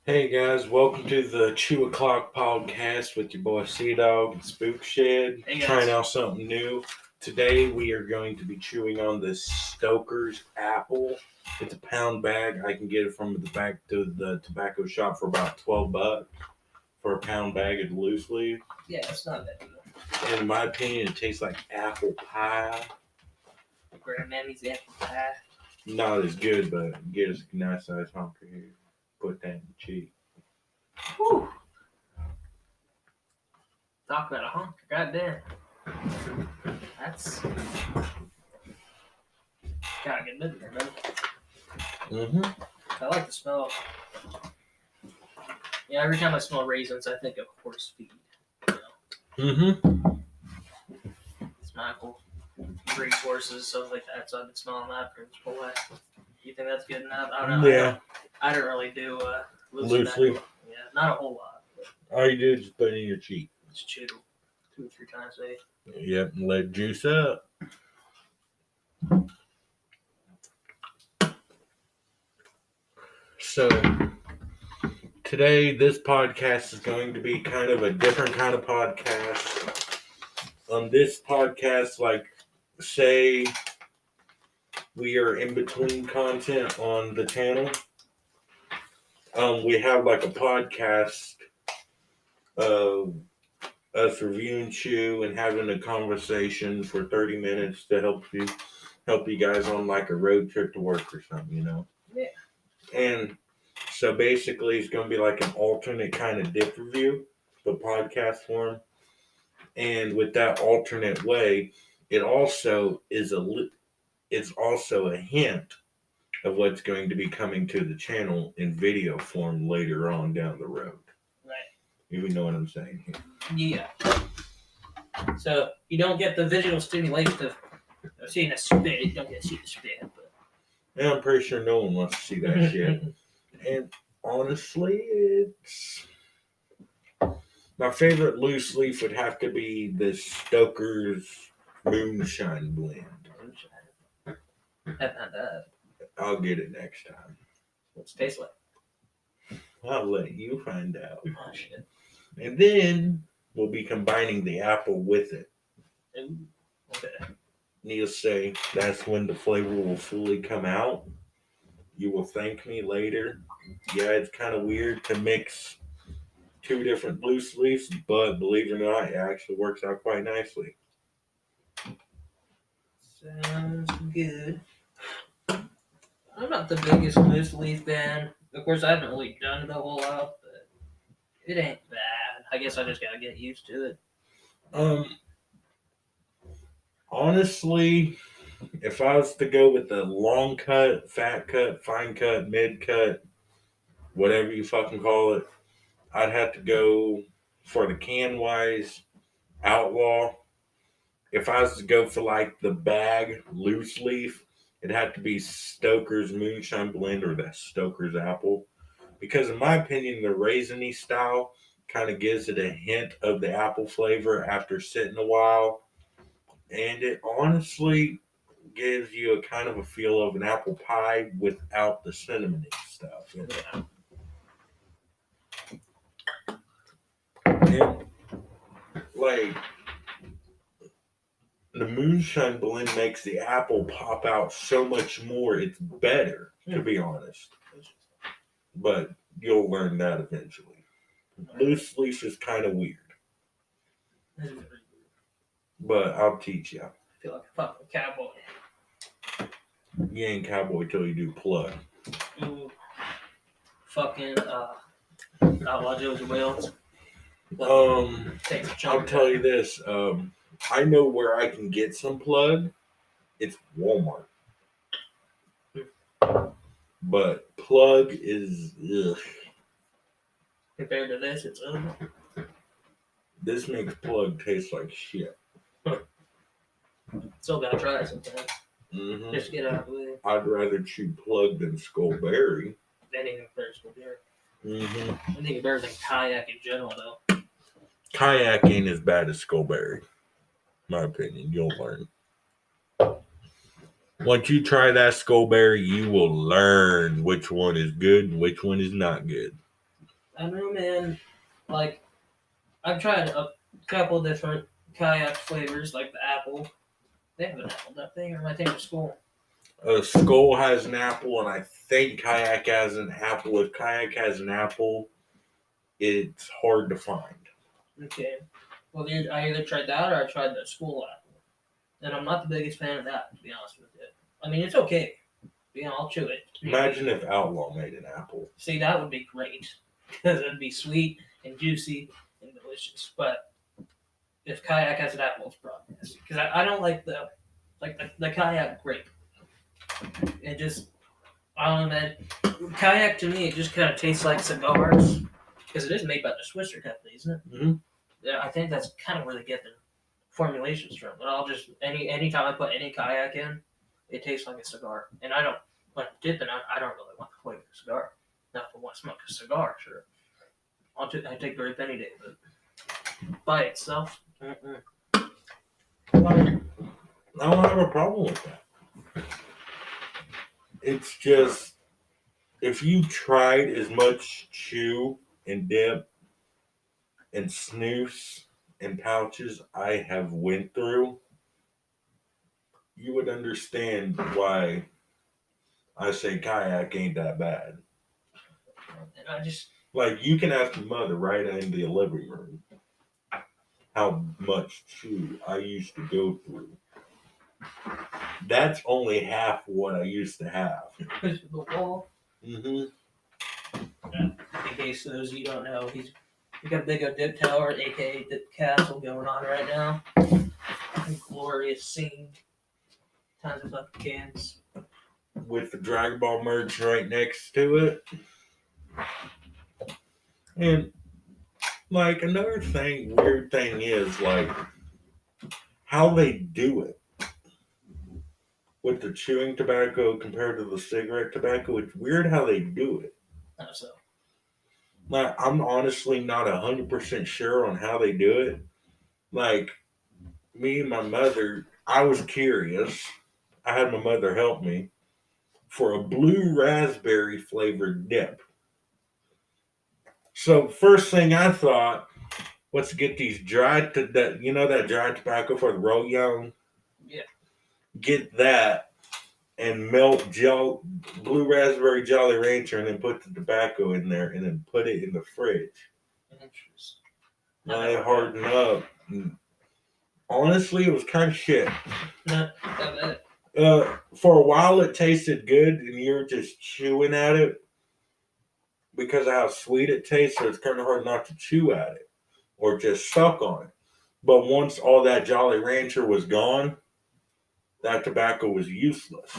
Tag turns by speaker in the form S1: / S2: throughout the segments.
S1: Hey guys, welcome to the 2 o'clock podcast with your boy Sea Dog and Spook Shed.
S2: Hey, guys.
S1: Trying out something new. Today we are going to be chewing on the Stokers apple. It's a pound bag. I can get it from the back to the tobacco shop for about $12 for a pound bag of loose leaf.
S2: Yeah, it's not that good.
S1: And in my opinion, it tastes like apple pie.
S2: Grandmammy's apple pie.
S1: Not as good, but get us a nice size honker here. Put that in the cheek.
S2: Whew. Talk about a honker, goddamn. That's got a good bit there, man. I like the smell. Yeah, every time I smell raisins, I think of horse feed. It's my uncle breeds horses, stuff like that. So I've been smelling that for his whole life. You think that's good enough? I don't know.
S1: Yeah.
S2: I don't really do
S1: Loose leaf.
S2: Yeah, not a whole lot. But
S1: All you do is just put it in your cheek.
S2: it's chewed 2 or 3 times a day.
S1: Yep, and let it juice up. So, today this podcast is going to be kind of a different kind of podcast. On this podcast, like, say we are in between content on the channel. We have like a podcast of us reviewing chew and having a conversation for 30 minutes to help you guys on like a road trip to work or something, you know?
S2: Yeah.
S1: And so basically it's going to be like an alternate kind of dip review, but podcast form. And with that alternate way, it also is it's also a hint of what's going to be coming to the channel in video form later on down the road.
S2: Right.
S1: You know what I'm saying here.
S2: Yeah. So you don't get the visual stimulation of seeing a spit. You don't get to see the spit. But
S1: And I'm pretty sure no one wants to see that shit. And honestly, it's my favorite loose leaf would have to be the Stokers Moonshine Blend.
S2: I've had that.
S1: I'll get it next time.
S2: What's it taste like?
S1: I'll let you find out.
S2: Oh, shit.
S1: And then we'll be combining the apple with it.
S2: Ooh, okay.
S1: Needless to say, that's when the flavor will fully come out. You will thank me later. Yeah, it's kind of weird to mix 2 different loose leaves, but believe it or not, it actually works out quite nicely.
S2: Sounds good. I'm not the biggest loose leaf fan. Of course, I haven't really done it a whole lot, but it ain't bad. I guess I just gotta get used to it.
S1: Honestly, if I was to go with the long cut, fat cut, fine cut, mid cut, whatever you fucking call it, I'd have to go for the can wise Outlaw. If I was to go for like the bag loose leaf, it'd have to be Stoker's Moonshine Blend or that Stoker's Apple. Because in my opinion, the raisiny style kind of gives it a hint of the apple flavor after sitting a while. And it honestly gives you a kind of a feel of an apple pie without the cinnamony stuff.
S2: Yeah.
S1: And, like, the Moonshine Blend makes the apple pop out so much more. It's better, to be honest. But you'll learn that eventually. Loose leaf is kind of weird. But I'll teach you.
S2: I feel like a fucking cowboy.
S1: You ain't cowboy till you do plug.
S2: Ooh. Fucking Outlaw Joe's Wales.
S1: I'll tell you this. I know where I can get some plug. It's Walmart. But plug is ugh.
S2: Compared to this, it's
S1: This makes plug taste like shit.
S2: Still gotta try it sometimes.
S1: Mm-hmm.
S2: Just get out of the way.
S1: I'd rather chew plug than Skullberry.
S2: Anything thirstful beer.
S1: Mm-hmm.
S2: I think it's better than kayak in general, though.
S1: Kayak ain't as bad as Skullberry. My opinion. You'll learn. Once you try that Skullberry, you will learn which one is good and which one is not good.
S2: I don't know, man. Like, I've tried a couple different kayak flavors, like the apple. They have an apple, don't they? Or am I thinking of Skull?
S1: Skull has an apple, and I think Kayak has an apple. If Kayak has an apple, it's hard to find.
S2: Okay. Well, I either tried that or I tried the Skull apple. And I'm not the biggest fan of that, to be honest with you. I mean, it's okay. You know, I'll chew it.
S1: Imagine if Outlaw made an apple.
S2: See, that would be great. Because it'd be sweet and juicy and delicious. But if Kayak has an apple, it's probably nasty. Because I don't like the Kayak grape. It just, I don't know, man. Kayak to me, it just kind of tastes like cigars. Because it is made by the Swisher Company, isn't it?
S1: Mm-hmm.
S2: Yeah, I think that's kind of where they get their formulations from. But I'll just, anytime I put any Kayak in, it tastes like a cigar. And I don't, when I'm dipping, I don't really want the flavor of a cigar. Now, if I want to smoke a cigar, sure. I take grape any day, but by itself,
S1: I don't have a problem with that. It's just, if you tried as much chew and dip and snooze and pouches I have went through, you would understand why I say Kayak ain't that bad.
S2: and I just,
S1: Like, you can ask your mother right in the living room how much chew I used to go through. That's only half what I used to have.
S2: push the wall.
S1: Mm-hmm.
S2: In case those of you don't know, he's got a big old dip tower, aka Dip Castle, going on right now. A glorious scene. Tons of fucking cans.
S1: With the Dragon Ball merch right next to it. And, like, another weird thing is, like, how they do it. With the chewing tobacco compared to the cigarette tobacco, it's weird how they do it.
S2: How so?
S1: Like, I'm honestly not 100% sure on how they do it. Like, me and my mother, I was curious. I had my mother help me for a blue raspberry flavored dip. So, first thing I thought was to get these that dry tobacco for the roll young?
S2: Yeah.
S1: Get that and melt blue raspberry Jolly Rancher and then put the tobacco in there and then put it in the fridge.
S2: Interesting.
S1: Let it harden up. Honestly, it was kind of shit. For a while, it tasted good, and you're just chewing at it because of how sweet it tastes. So it's kind of hard not to chew at it or just suck on it. But once all that Jolly Rancher was gone, that tobacco was useless.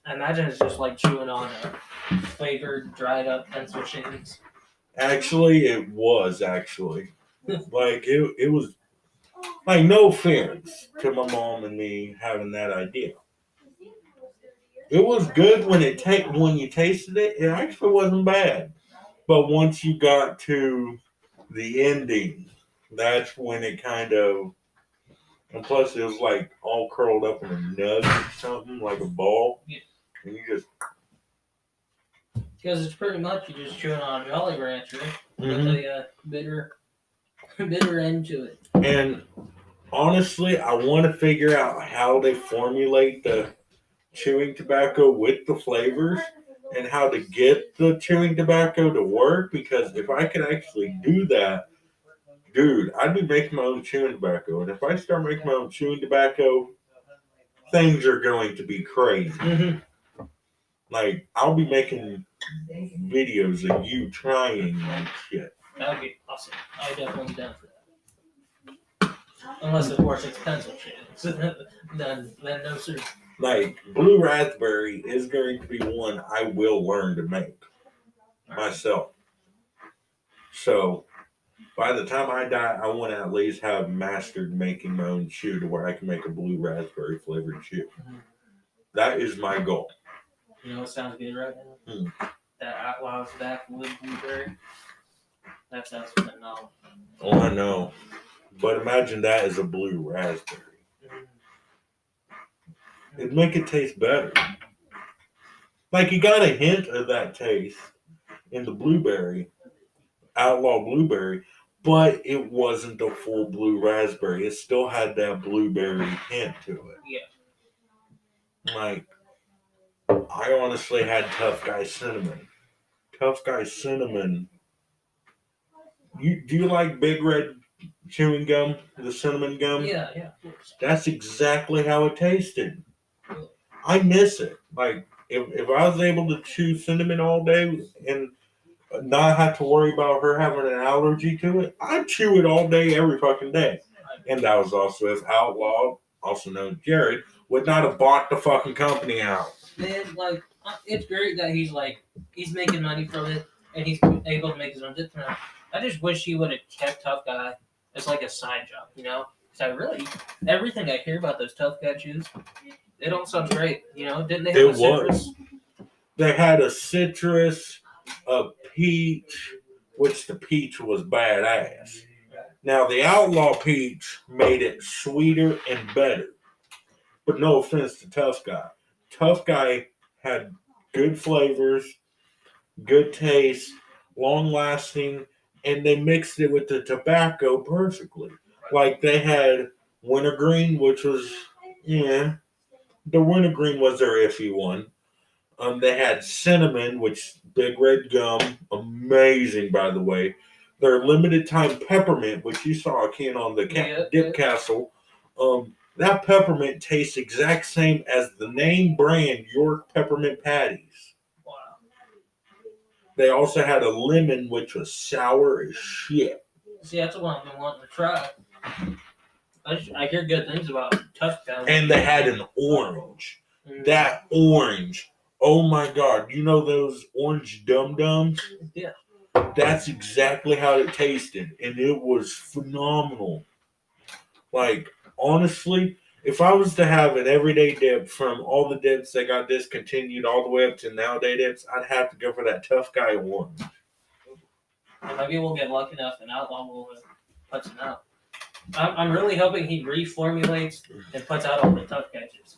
S2: I imagine it's just like chewing on a flavored, dried up pencil shavings.
S1: Actually, it was like it was like, no offense to my mom and me having that idea. It was good when you tasted it. It actually wasn't bad, but once you got to the ending, that's when it kind of. And plus, it was like all curled up in a nug or something, like a ball,
S2: Yeah.
S1: and you just.
S2: Because it's pretty much you just chewing on Jolly Rancher
S1: Mm-hmm.
S2: with a bitter end to it.
S1: And honestly, I want to figure out how they formulate the chewing tobacco with the flavors and how to get the chewing tobacco to work, because if I could actually do that, dude, I'd be making my own chewing tobacco. And if I start making my own chewing tobacco, things are going to be crazy.
S2: Mm-hmm.
S1: Like, I'll be making videos of you trying that shit.
S2: That would be awesome. I would definitely be down for that. Unless, of course, it's pencil shavings. then no, sir.
S1: Like, blue raspberry is going to be one I will learn to make myself. So, by the time I die, I want to at least have mastered making my own chew to where I can make a blue raspberry flavored chew.
S2: Mm-hmm.
S1: That is my goal.
S2: You know what sounds good right now? That Outlaw's Backwoods Blueberry. That sounds phenomenal.
S1: Oh, I know. But imagine that as a blue raspberry. It'd make it taste better. Like, you got a hint of that taste in the blueberry, outlaw blueberry, but it wasn't a full blue raspberry. It still had that blueberry hint to it.
S2: Yeah.
S1: Like, I honestly had Tough Guy cinnamon. Tough Guy cinnamon. Do you like Big Red chewing gum, the cinnamon gum?
S2: Yeah. Of course.
S1: That's exactly how it tasted. I miss it. Like, if I was able to chew cinnamon all day and not have to worry about her having an allergy to it, I'd chew it all day, every fucking day. And that was also if Outlaw, also known as Jared, would not have bought the fucking company out.
S2: Man, like, it's great that he's making money from it and he's able to make his own different. I just wish he would have kept Tough Guy as like a side job, you know? Because I really, everything I hear about those Tough Guy chews, it all sounds great, you know? Didn't they have a citrus?
S1: They had a citrus, a peach, which the peach was badass. Now, the Outlaw peach made it sweeter and better. But no offense to Tough Guy. Tough Guy had good flavors, good taste, long lasting, and they mixed it with the tobacco perfectly. Like they had wintergreen, which was, yeah, the wintergreen was their iffy one. They had cinnamon, which Big Red Gum, amazing by the way. Their limited time peppermint, which you saw a can on the Dip Castle. That peppermint tastes exact same as the name brand York peppermint patties.
S2: Wow.
S1: They also had a lemon, which was sour as shit.
S2: See, that's the one I've been wanting to try. I hear good things about Tough Guy.
S1: And they had an orange. That orange. Oh my god. You know those orange dum-dums?
S2: Yeah.
S1: That's exactly how it tasted. And it was phenomenal. Like, honestly, if I was to have an everyday dip from all the dips that got discontinued all the way up to nowadays dips, I'd have to go for that Tough Guy orange.
S2: Maybe we'll get lucky enough and Outlaw will put it out. I'm really hoping he reformulates and puts out all the Tough Guy chips.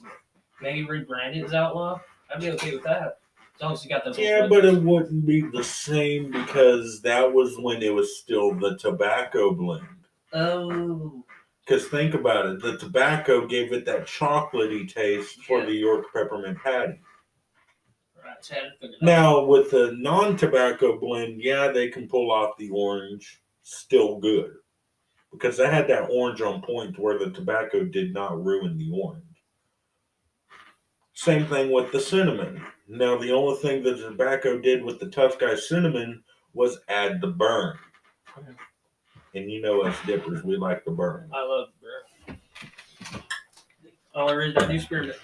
S2: Maybe rebrand it as Outlaw. I'd be okay with that. As long as you got those.
S1: Yeah, but it wouldn't be the same because that was when it was still the tobacco blend.
S2: Oh.
S1: Because think about it, the tobacco gave it that chocolatey taste for the York peppermint patty.
S2: Right.
S1: Now, with the non-tobacco blend, yeah, they can pull off the orange, still good. Because they had that orange on point where the tobacco did not ruin the orange. Same thing with the cinnamon. Now, the only thing the tobacco did with the Tough Guy cinnamon was add the burn. And you know us dippers, we like the burn.
S2: I love burn. Only reason I do spearmint.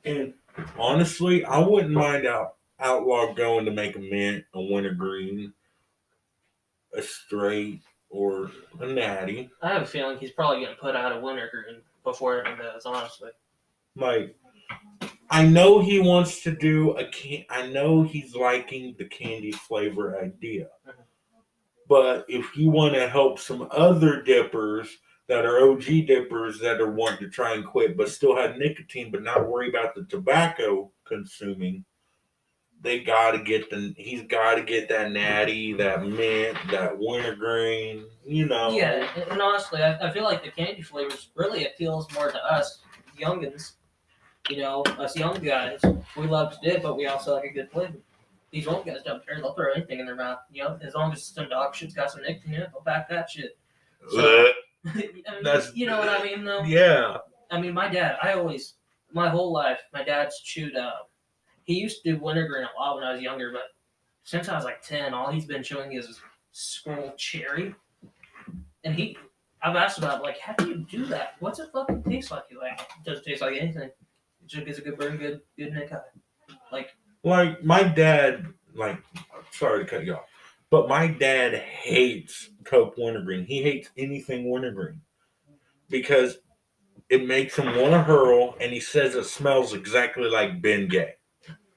S1: And honestly, I wouldn't mind Outlaw going to make a mint, a wintergreen, a straight, or a natty.
S2: I have a feeling he's probably going to put out a wintergreen before it does, honestly.
S1: Like, I know he wants to do I know he's liking the candy flavor idea. Mm-hmm. But if you want to help some other dippers that are OG dippers that are wanting to try and quit but still have nicotine but not worry about the tobacco consuming, he's got to get that natty, that mint, that wintergreen, you know.
S2: Yeah, and honestly, I feel like the candy flavors really appeals more to us youngins. You know, us young guys, we love to dip, but we also like a good flavor. These old guys don't care. They'll throw anything in their mouth. You know, as long as some dog shit's got some nicotine in it, they'll back that shit. So, I mean, you know what I mean, though?
S1: Yeah.
S2: I mean, my dad, my whole life, my dad's chewed up. He used to do wintergreen a lot when I was younger, but since I was like 10, all he's been chewing is Skull Cherry. And I've asked about, like, how do you do that? What's it fucking taste like? He's like, it doesn't taste like anything. It just gets a good burn, good nick eye.
S1: Like my dad, sorry to cut you off, but my dad hates Coke wintergreen. He hates anything wintergreen because it makes him want to hurl, and he says it smells exactly like Bengay.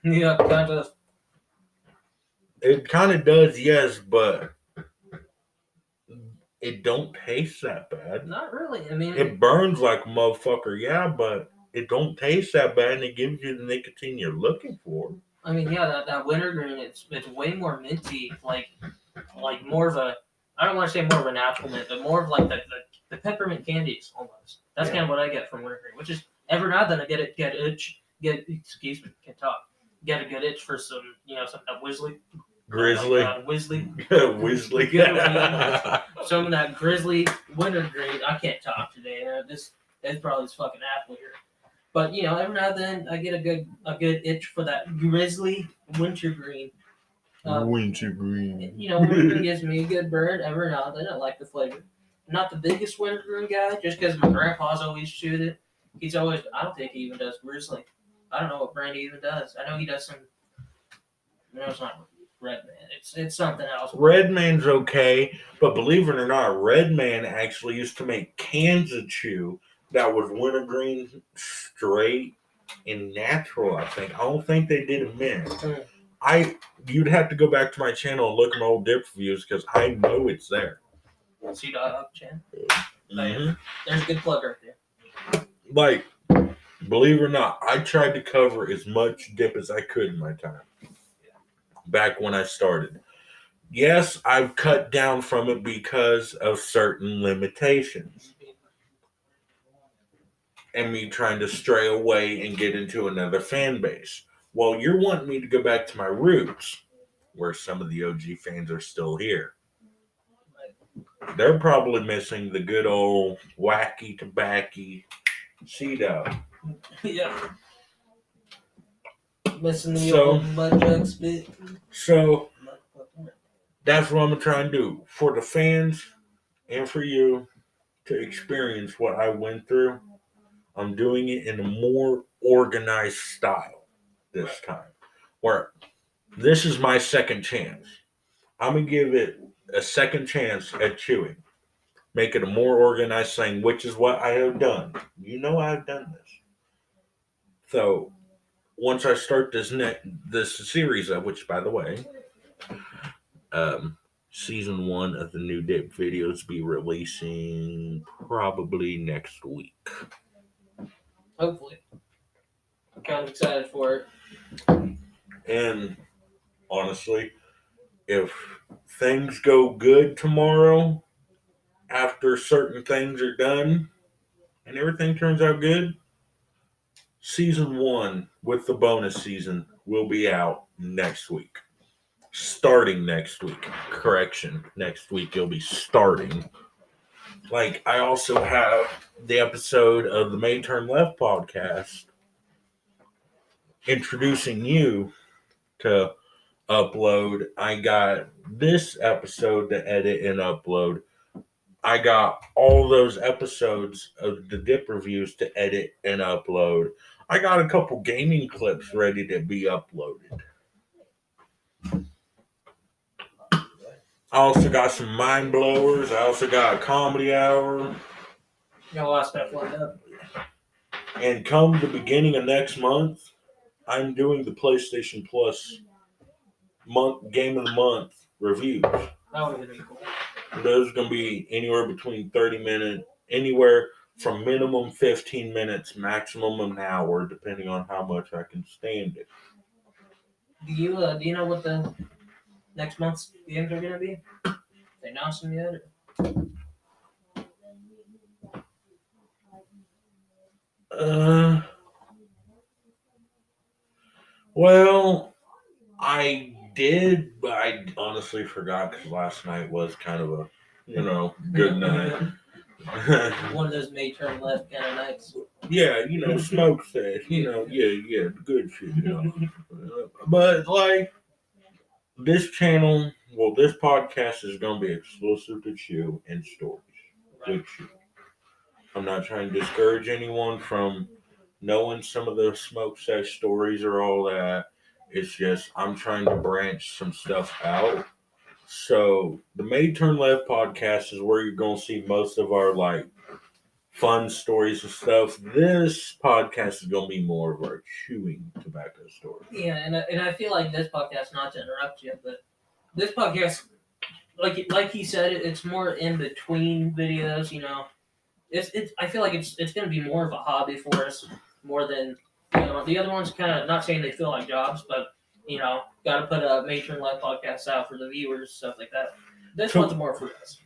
S2: Yeah, kind of.
S1: It kind of does, yes, but it don't taste that bad.
S2: Not really. I mean,
S1: it burns like a motherfucker, yeah, but it don't taste that bad, and it gives you the nicotine you're looking for.
S2: I mean, yeah, that wintergreen, it's way more minty, like more of a, I don't want to say more of a natural mint, but more of like the peppermint candies almost. That's
S1: Yeah.
S2: kind of what I get from wintergreen, which is every now and then I excuse me, can't talk, get a good itch for some, some of that
S1: Grizzly.
S2: Whizzly,
S1: Whizzly.
S2: some of that grizzly wintergreen. I can't talk today. This is probably this fucking apple here. But every now and then I get a good itch for that grizzly wintergreen.
S1: Wintergreen.
S2: Wintergreen gives me a good burn every now and then. I like the flavor. Not the biggest wintergreen guy, just because my grandpa's always chewed it. He's always. I don't think he even does grizzly. I don't know what brand he even does. I know he does some. No, it's not Red Man. It's something else.
S1: Red Man's okay, but believe it or not, Red Man actually used to make cans of chew that was wintergreen straight and natural. I think. I don't think they did a mint. You'd have to go back to my channel and look at my old dip reviews because I know it's there.
S2: See Dog Chan.
S1: Mm-hmm.
S2: There's a good plug right there.
S1: Like, believe it or not, I tried to cover as much dip as I could in my time. Back when I started. Yes, I've cut down from it because of certain limitations. And me trying to stray away and get into another fan base. Well, you're wanting me to go back to my roots, where some of the OG fans are still here. They're probably missing the good old wacky tobacco Cheeto.
S2: Yeah. Missing the old butt jug spit.
S1: So that's what I'm gonna try and do for the fans and for you to experience what I went through. I'm doing it in a more organized style this time. Where this is my second chance. I'm gonna give it a second chance at chewing. Make it a more organized thing, which is what I have done. You know I've done this. So once I start this series up, which by the way, season 1 of the new dip videos be releasing probably next week.
S2: Hopefully. I'm kind of excited for it.
S1: And honestly, if things go good tomorrow, after certain things are done and everything turns out good, season 1 with the bonus season will be out next week. Starting next week. Correction. Next week it'll be starting. Like, I also have the episode of the May Turn Left podcast introducing you to upload. I got this episode to edit and upload. I got all those episodes of the dip reviews to edit and upload. I got a couple gaming clips ready to be uploaded. I also got some mind blowers. I also got a comedy hour.
S2: Got a lot of stuff lined up.
S1: And come the beginning of next month, I'm doing the PlayStation Plus Game of the Month reviews.
S2: That would be cool.
S1: Those are going to be anywhere between 30 minutes, anywhere from minimum 15 minutes, maximum an hour, depending on how much I can stand it.
S2: Do you know what the next month's games are going to be? They announced them yet?
S1: Well, I did, but I honestly forgot because last night was kind of a, good night.
S2: One of those May Turn Left kind of nights.
S1: Yeah, smoke sesh, yeah, good shit, But, like, this channel, this podcast is going to be exclusive to Chew and stories with Chew. I'm not trying to discourage anyone from knowing some of the smoke sesh stories or all that. It's just I'm trying to branch some stuff out. So the May Turn Left podcast is where you're going to see most of our, like, fun stories and stuff. This podcast is going to be more of our chewing tobacco stories.
S2: Yeah, and I feel like this podcast, not to interrupt you, but this podcast, like he said, it's more in between videos. It's I feel like it's going to be more of a hobby for us more than the other ones. Kind of not saying they feel like jobs, but Got to put a Matron Live podcast out for the viewers, stuff like that. This
S1: So-
S2: one's more for us.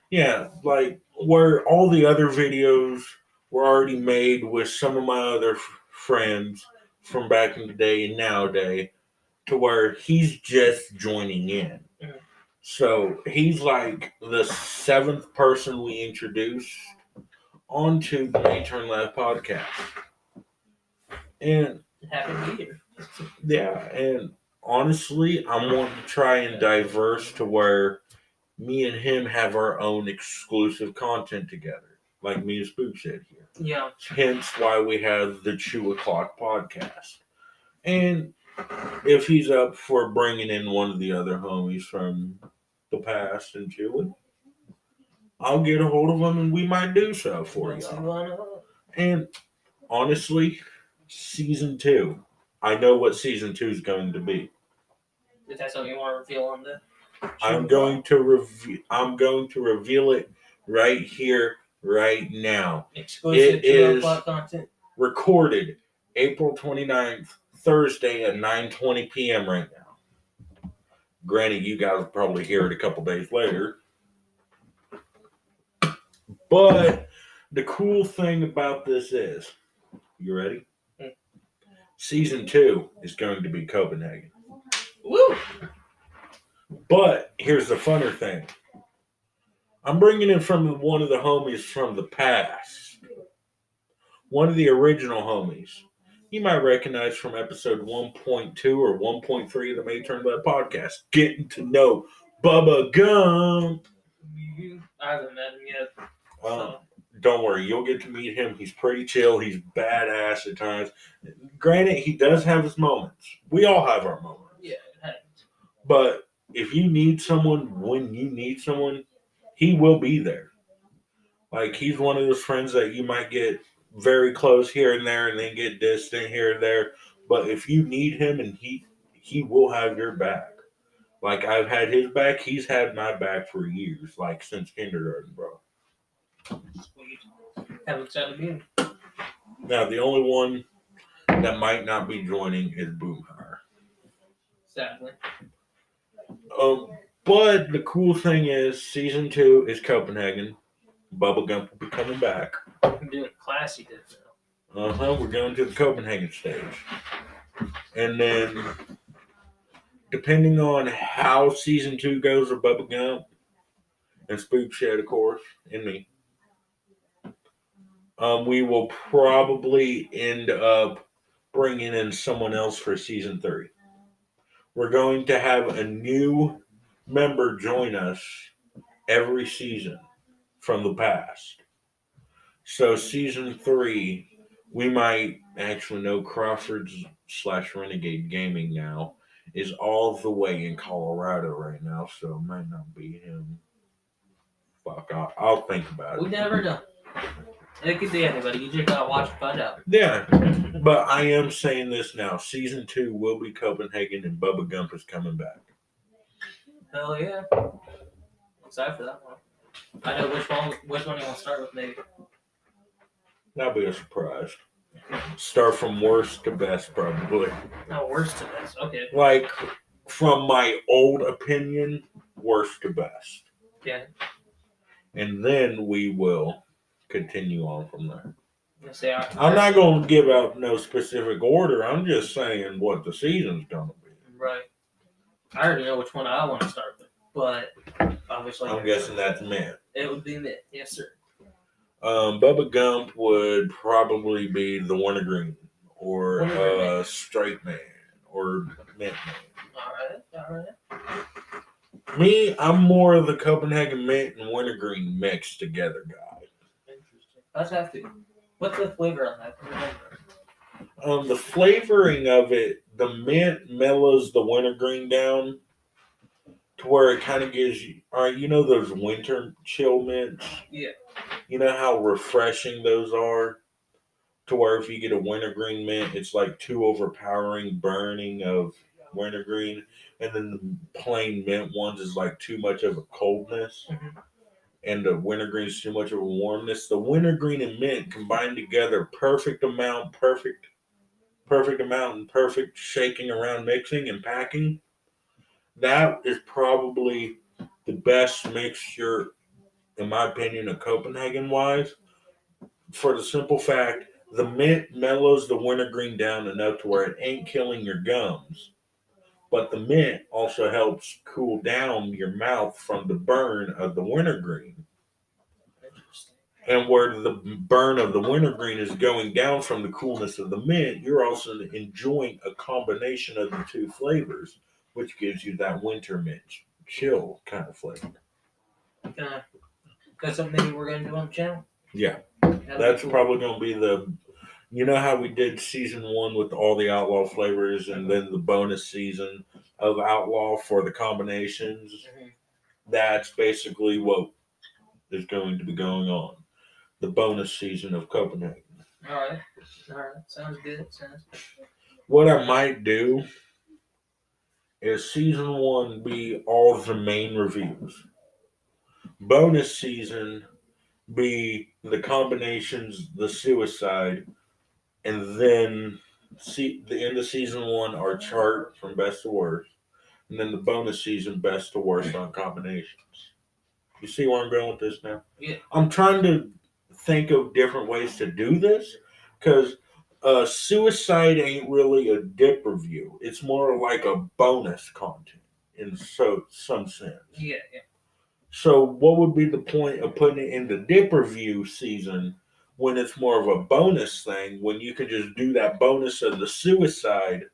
S1: Yeah, like where all the other videos were already made with some of my other friends from back in the day and nowadays, to where he's just joining in.
S2: Mhm.
S1: So he's like the seventh person we introduced onto the May Turn Left podcast. And
S2: Happy to be here.
S1: yeah, and honestly, I'm wanting to try and diverse to where me and him have our own exclusive content together, like me and Spook said here.
S2: Yeah.
S1: Hence why we have the 2 o'clock podcast. And if he's up for bringing in one of the other homies from the past and chew it, I'll get a hold of him and we might do so for
S2: Let's see
S1: y'all.
S2: why not.
S1: And honestly, season 2, I know what season 2 is going to be.
S2: Is that something you want to reveal on the?
S1: I'm going to reveal it right here, right now.
S2: Exclusive
S1: It
S2: 2
S1: is
S2: o'clock content.
S1: recorded April 29th, Thursday at 9:20 p.m. right now. Granted, you guys will probably hear it a couple days later. But the cool thing about this is, you ready? Season 2 is going to be Copenhagen.
S2: Woo!
S1: But here's the funner thing. I'm bringing in from one of the homies from the past. One of the original homies. You might recognize from episode 1.2 or 1.3 of the May Turn Left podcast. Getting to know Bubba Gump.
S2: I haven't met him yet. So.
S1: Don't worry, you'll get to meet him. He's pretty chill. He's badass at times. Granted, he does have his moments. We all have our moments.
S2: Yeah, it happens.
S1: But if you need someone, when you need someone, he will be there. Like, he's one of those friends that you might get very close here and there and then get distant here and there. But if you need him, and he will have your back. Like, I've had his back. He's had my back for years, like since kindergarten, bro.
S2: Sweet. Haven't said it yet.
S1: Now, the only one that might not be joining is Boomhire.
S2: Sadly.
S1: But the cool thing is, season 2 is Copenhagen. Bubba Gump will be coming back.
S2: I'm doing classy this now.
S1: We're going to the Copenhagen stage. And then, depending on how season 2 goes with Bubba Gump and Spook Shed, of course, and me, we will probably end up bringing in someone else for season 3. We're going to have a new member join us every season from the past. So season 3, we might actually know Crawford's/Renegade Gaming now is all the way in Colorado right now, so it might not be him. Fuck, I'll think about it.
S2: We never know. It could be anybody. You just gotta watch and find out.
S1: Yeah, but I am saying this now. Season 2 will be Copenhagen, and Bubba Gump is coming back.
S2: Hell yeah. Excited for that one. I know which one you want to start with, maybe.
S1: That'll be a surprise. Start from worst to best, probably.
S2: No, worst to best. Okay.
S1: Like, from my old opinion, worst to best.
S2: Yeah.
S1: And then we will continue on from there.
S2: Say,
S1: I'm not going to give out no specific order. I'm just saying what the season's going to be.
S2: Right. I already know which one I want to start with, but obviously.
S1: I'm guessing that's Mint.
S2: It would be Mint. Yes, sir.
S1: Bubba Gump would probably be the Wintergreen or Straight Man or Mint Man.
S2: All right.
S1: Me, I'm more of the Copenhagen Mint and Wintergreen mixed together guy.
S2: Interesting. That's hefty. What's the flavor on that?
S1: The flavoring of it, the mint mellows the wintergreen down to where it kind of gives you, all right, you know those winter chill mints?
S2: Yeah.
S1: You know how refreshing those are? To where if you get a wintergreen mint, it's like too overpowering burning of wintergreen. And then the plain mint ones is like too much of a coldness.
S2: Mm-hmm.
S1: And the wintergreen is too much of a warmness. The wintergreen and mint combined together, perfect amount, perfect perfect amount and perfect shaking around mixing and packing, that is probably the best mixture, in my opinion, of Copenhagen wise. For the simple fact, the mint mellows the wintergreen down enough to where it ain't killing your gums. But the mint also helps cool down your mouth from the burn of the wintergreen.
S2: Interesting.
S1: And where the burn of the wintergreen is going down from the coolness of the mint, you're also enjoying a combination of the two flavors, which gives you that winter mint chill kind of flavor.
S2: That's something maybe we're gonna do on the channel.
S1: Yeah,
S2: That'd
S1: that's
S2: be cool.
S1: probably going to be the. You know how we did season one with all the outlaw flavors, and then the bonus season of outlaw for the combinations.
S2: Mhm.
S1: That's basically what is going to be going on. The bonus season of Copenhagen.
S2: All right. Sounds good. Sounds.
S1: What I might do is season one be all the main reviews. Bonus season be the combinations, the suicide, and then see the end of season one our chart from best to worst, and then the bonus season best to worst on combinations. You see where I'm going with this now?
S2: Yeah.
S1: I'm trying to think of different ways to do this because suicide ain't really a dip review. It's more like a bonus content in some sense.
S2: Yeah. Yeah.
S1: So what would be the point of putting it in the dip review season when it's more of a bonus thing when you can just do that bonus of the suicide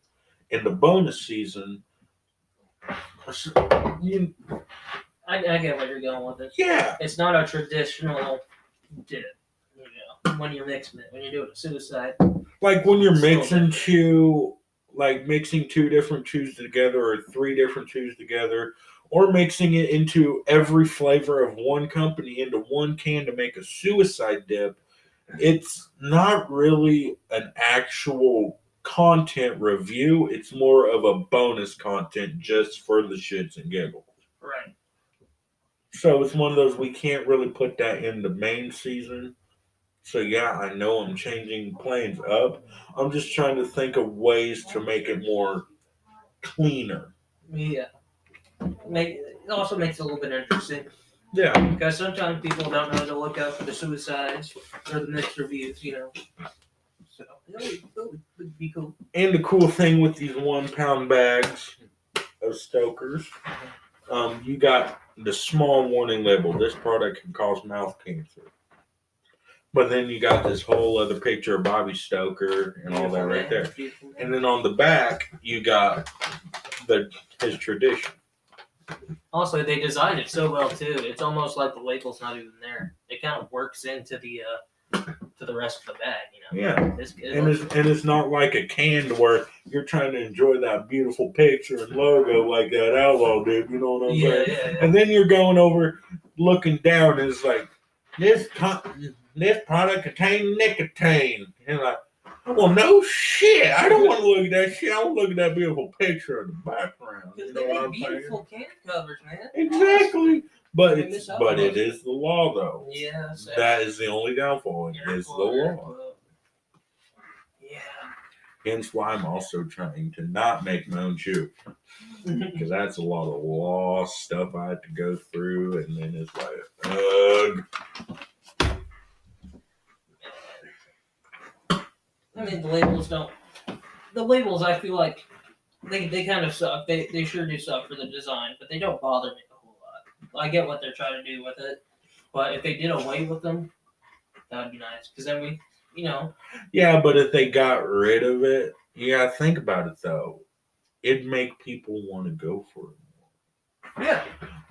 S1: in the bonus season? You,
S2: I get where you're going with it.
S1: yeah,
S2: It's not a traditional dip. You know, when you're mixing it, when you're doing a suicide.
S1: like when you're
S2: Still
S1: mixing
S2: different.
S1: chew, like mixing two different chews together or three different chews together, or mixing it into every flavor of one company into one can to make a suicide dip. It's not really an actual content review. It's more of a bonus content just for the shits and giggles.
S2: Right.
S1: So it's one of those we can't really put that in the main season. So yeah, I know I'm changing plans up. I'm just trying to think of ways to make it more cleaner.
S2: Yeah. It also makes it a little bit interesting
S1: Yeah.
S2: because sometimes people don't know to look out for the suicides or the mixed reviews. You know. So that would be cool.
S1: And the cool thing with these 1 pound bags of Stokers, you got the small warning label. This product can cause mouth cancer. But then you got this whole other picture of Bobby Stoker and all that right there. And then on the back, you got his tradition.
S2: Also, they designed it so well too. It's almost like the label's not even there. It kind of works into the to the rest of the bag. You know.
S1: Yeah.
S2: It's
S1: And it's not like a can where you're trying to enjoy that beautiful picture and logo like that outlaw did. You know what I'm saying?
S2: yeah.
S1: And then you're going over, looking down, and it's like this product contains nicotine. And like, well, no shit. I don't want to look at that shit. I want to look at that beautiful picture in the background. You know what I'm saying?
S2: Beautiful can covers, man.
S1: Exactly. But
S2: I
S1: it
S2: miss out on
S1: is
S2: those.
S1: the law, though.
S2: Yeah.
S1: That is the only downfall. It is the law.
S2: Yeah.
S1: Hence why I'm also trying to not make my own chew. Because that's a lot of law stuff I have to go through, and then it's like, ugh.
S2: I mean, the labels don't. The labels, I feel like, they kind of suck. They sure do suck for the design, but they don't bother me a whole lot. I get what they're trying to do with it, but if they did away with them, that would be nice. Because then we, you know.
S1: Yeah, but if they got rid of it, you gotta think about it though. It'd make people want to go for it.
S2: Yeah.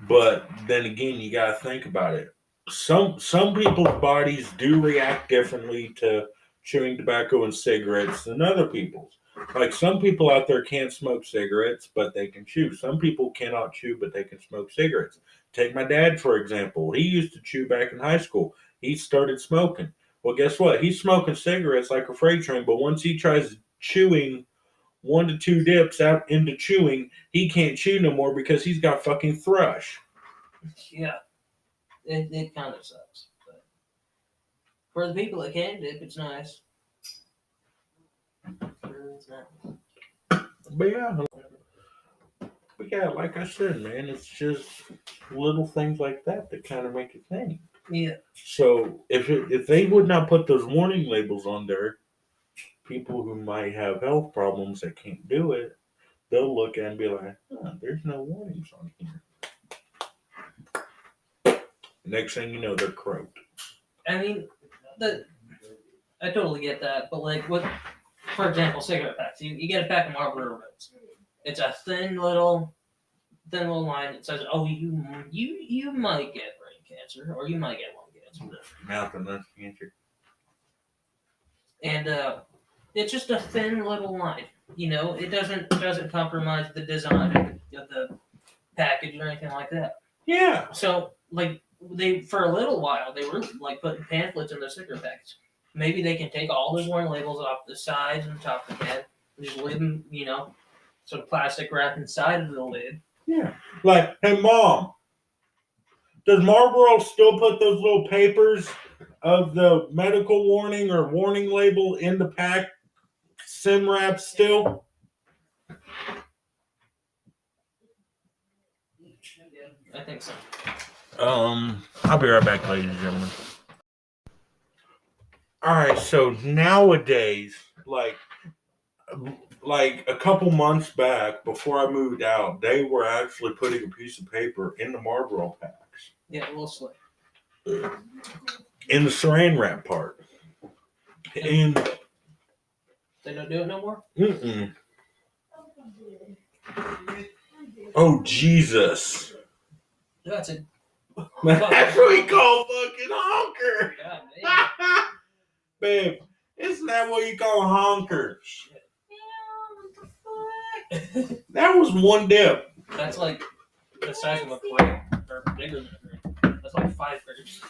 S1: But then again, you gotta think about it. Some people's bodies do react differently to chewing tobacco and cigarettes than other people's. Like some people out there can't smoke cigarettes, but they can chew. Some people cannot chew, but they can smoke cigarettes. Take my dad, for example. He used to chew back in high school. He started smoking. Well, guess what? He's smoking cigarettes like a freight train, but once he tries chewing 1 to 2 dips out into chewing, he can't chew no more because he's got fucking thrush.
S2: Yeah. It kind of sucks. But for the people that can dip, it's nice.
S1: But yeah, like I said, man, it's just little things like that that kind of make you think.
S2: Yeah.
S1: So if they would not put those warning labels on there, people who might have health problems that can't do it, they'll look at it and be like, there's no warnings on here. Next thing you know, they're croaked.
S2: I mean, I totally get that, but like, for example, cigarette packs. You get a pack of Marlboro Reds. It's a thin little line. It says, "Oh, you might get brain cancer, or you might get lung cancer."
S1: Mouth and lung cancer.
S2: And it's just a thin little line. You know, it doesn't compromise the design of the package or anything like that.
S1: Yeah.
S2: So like they for a little while they were like putting pamphlets in the cigarette packs. Maybe they can take all those warning labels off the sides and top of the can, and just leave them, some plastic wrap inside of the lid.
S1: Yeah. Like, hey, Mom, does Marlboro still put those little papers of the medical warning or warning label in the pack? Sim wrap still?
S2: I think so.
S1: I'll be right back, ladies and gentlemen. All right, so nowadays, like a couple months back, before I moved out, they were actually putting a piece of paper in the Marlboro packs.
S2: Yeah, a little slick.
S1: In the saran wrap part. And
S2: they don't do it no more?
S1: Mm-mm. Oh, Jesus.
S2: That's it.
S1: That's what we call fucking honker.
S2: God,
S1: babe, isn't that what you call a honker?
S2: Yeah, what the fuck?
S1: That was one dip.
S2: That's like the size of a grape, or bigger than a grape. That's like 5 grapes.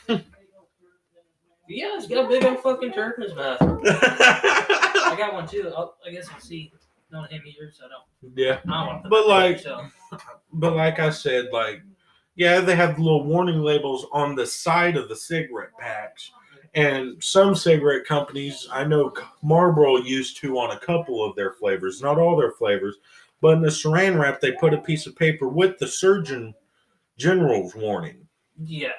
S2: Yeah, it's got a big old fucking turd in his mouth. I got one too. I guess I'll see. Don't hit me yours, so I don't.
S1: Yeah.
S2: I don't want to
S1: but like I said, like, yeah, they have little warning labels on the side of the cigarette packs. And some cigarette companies, I know Marlboro used to on a couple of their flavors, not all their flavors, but in the saran wrap, they put a piece of paper with the Surgeon General's warning.
S2: Yeah.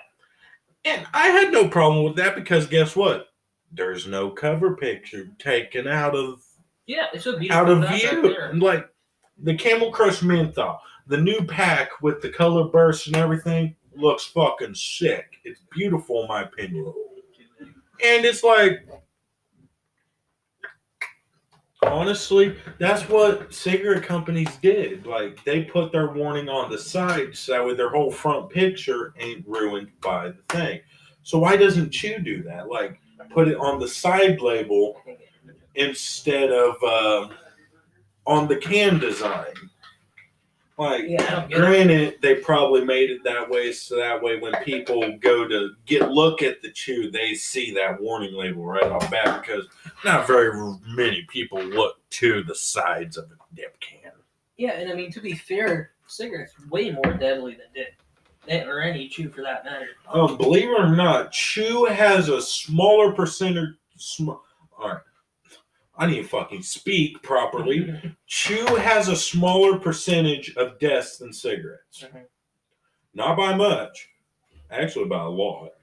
S1: And I had no problem with that because guess what? There's no cover picture taken out of
S2: it's a beautiful
S1: view. Right, like the Camel Crush Menthol, the new pack with the color bursts and everything looks fucking sick. It's beautiful in my opinion. And it's like, honestly, that's what cigarette companies did. Like, they put their warning on the side so that way their whole front picture ain't ruined by the thing. So why doesn't Chew do that? Like, put it on the side label instead of on the can design. Like, granted, they probably made it that way so that way when people go to look at the Chew, they see that warning label right off bat because not very many people look to the sides of a dip can.
S2: Yeah, and I mean, to be fair, cigarettes way more deadly than dip. Or any Chew for that matter.
S1: Believe it or not, Chew has a smaller percentage. All right. I need to fucking speak properly. Chew has a smaller percentage of deaths than cigarettes. Mm-hmm. Not by much. Actually, by a lot.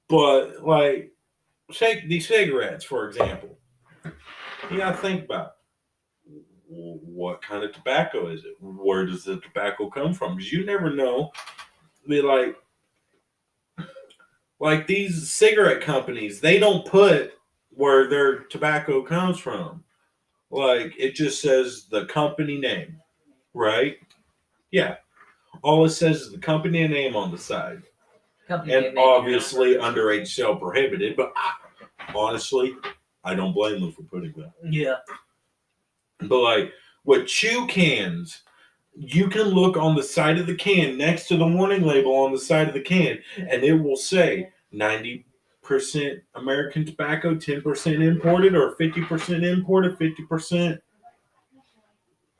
S1: But, like, take these cigarettes, for example. You gotta think about what kind of tobacco is it? Where does the tobacco come from? Because you never know. Be like these cigarette companies, they don't put where their tobacco comes from. Like, it just says the company name, right? Yeah. All it says is the company name on the side. And obviously, underage sale prohibited, but honestly, I don't blame them for putting that.
S2: Yeah.
S1: But, like, with Chew cans, you can look on the side of the can next to the warning label on the side of the can, and it will say 90% American tobacco, 10% imported, or 50% imported, 50%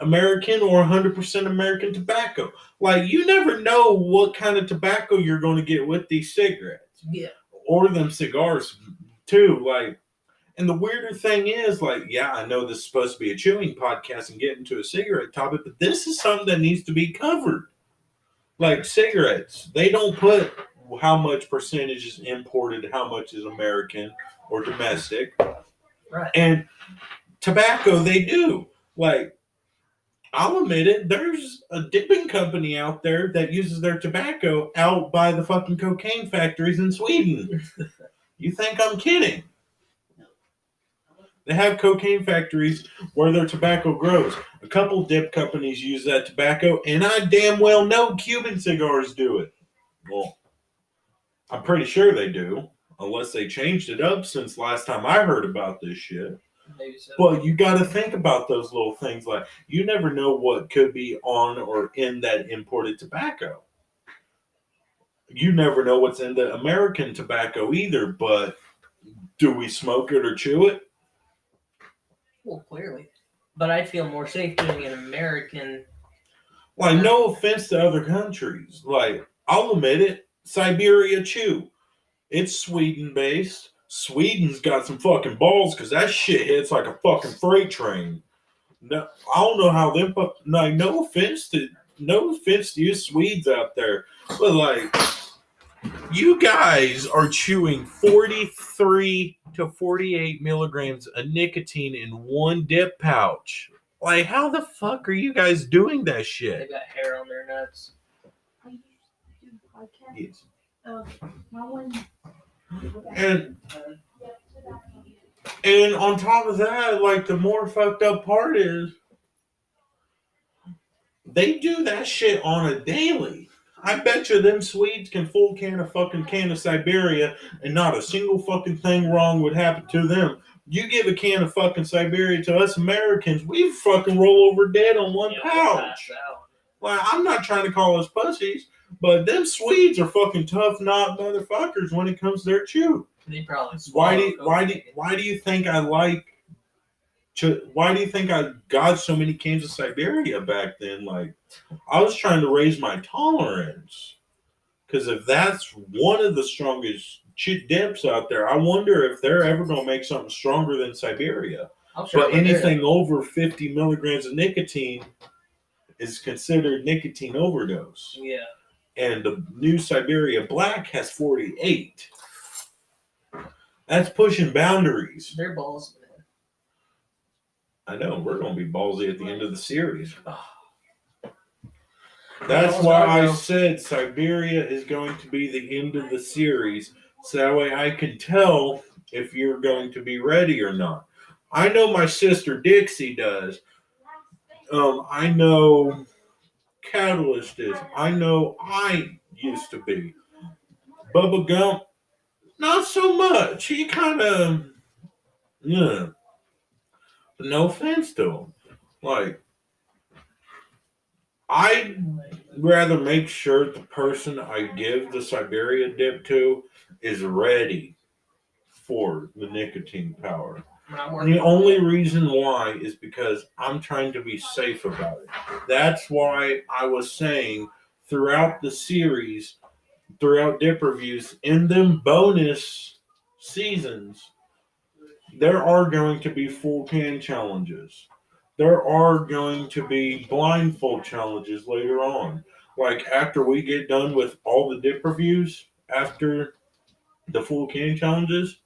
S1: American, or 100% American tobacco. Like, you never know what kind of tobacco you're going to get with these cigarettes.
S2: Yeah.
S1: Or them cigars, too. Like, And the weirder thing is, like, yeah, I know this is supposed to be a chewing podcast and get into a cigarette topic, but this is something that needs to be covered. Like cigarettes, they don't put how much percentage is imported, how much is American or domestic.
S2: Right.
S1: And tobacco, they do. Like, I'll admit it, there's a dipping company out there that uses their tobacco out by the fucking cocaine factories in Sweden. You think I'm kidding? They have cocaine factories where their tobacco grows. A couple dip companies use that tobacco, and I damn well know Cuban cigars do it. Well, I'm pretty sure they do, unless they changed it up since last time I heard about this shit.
S2: Maybe so.
S1: But you got to think about those little things. Like, you never know what could be on or in that imported tobacco. You never know what's in the American tobacco either, but do we smoke it or chew it?
S2: Well, clearly. But I'd feel more safe doing an American.
S1: Like, no offense to other countries. Like, I'll admit it, Siberia chew. It's Sweden based. Sweden's got some fucking balls because that shit hits like a fucking freight train. No, I don't know how them. Like, no offense to you Swedes out there, but like, you guys are chewing 43 to 48 milligrams of nicotine in one dip pouch. Like, how the fuck are you guys doing that
S2: They
S1: shit?
S2: got hair on their nuts.
S3: I used to do podcasts.
S1: Yes.
S3: My one.
S1: And on top of that, like, the more fucked up part is they do that shit on a daily. I bet you them Swedes can full can of Siberia and not a single fucking thing wrong would happen to them. You give a can of fucking Siberia to us Americans, we fucking roll over dead on one
S2: Yeah,
S1: pouch.
S2: pass out.
S1: Like, I'm not trying to call us pussies, but them Swedes are fucking tough knot motherfuckers when it comes to their chew.
S2: They probably
S1: Why
S2: swallow
S1: do you think I like? Why do you think I got so many cans of Siberia back then? Like, I was trying to raise my tolerance, because if that's one of the strongest dips out there, I wonder if they're ever gonna make something stronger than Siberia.
S2: I'm sure
S1: But anything over 50 milligrams of nicotine is considered nicotine overdose.
S2: Yeah.
S1: And the new Siberia Black has 48. That's pushing boundaries.
S2: Their balls, man.
S1: I know, we're going to be ballsy at the end of the series.
S2: Oh.
S1: That's
S2: Balls
S1: why
S2: gotta
S1: I
S2: go.
S1: said Siberia is going to be the end of the series. So that way I can tell if you're going to be ready or not. I know my sister Dixie does. I know Catalyst is. I know I used to be. Bubba Gump, not so much. He kind of, yeah. But no offense to him. Like, I'd rather make sure the person I give the Siberia dip to is ready for the nicotine power. And the only reason why is because I'm trying to be safe about it. That's why I was saying throughout the series, throughout dip reviews, in them bonus seasons, there are going to be full can challenges. There are going to be blindfold challenges later on. Like, after we get done with all the dip reviews, after the full can challenges,